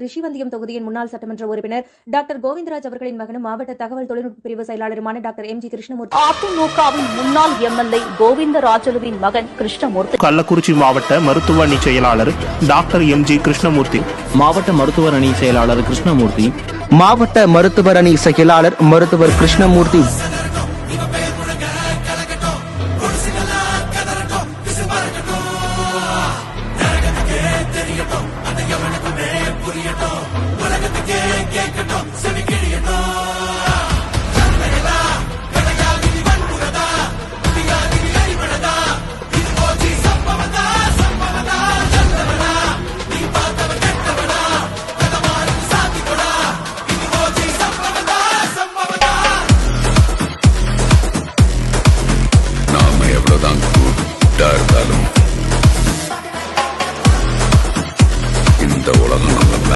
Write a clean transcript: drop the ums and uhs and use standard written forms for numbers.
ரிஷிவந்தியம் தொகுதியின் முன்னாள் சட்டமன்ற உறுப்பினர் டாக்டர் கோவிந்தராஜ் அவர்களின் மகனும் மாவட்ட தகவல் தொழில்நுட்ப பிரிவு செயலாளருமான டாக்டர் எம் ஜி கிருஷ்ணமூர்த்தி. அதிமுகவின் முன்னாள் எம்எல்ஏ கோவிந்தராஜலுவின் மகன் கிருஷ்ணமூர்த்தி. கள்ளக்குறிச்சி மாவட்ட மருத்துவ அணி செயலாளர் டாக்டர் எம் ஜி கிருஷ்ணமூர்த்தி. மாவட்ட மருத்துவர் அணி செயலாளர் கிருஷ்ணமூர்த்தி. மாவட்ட மருத்துவர் அணி செயலாளர் மருத்துவர் கிருஷ்ணமூர்த்தி.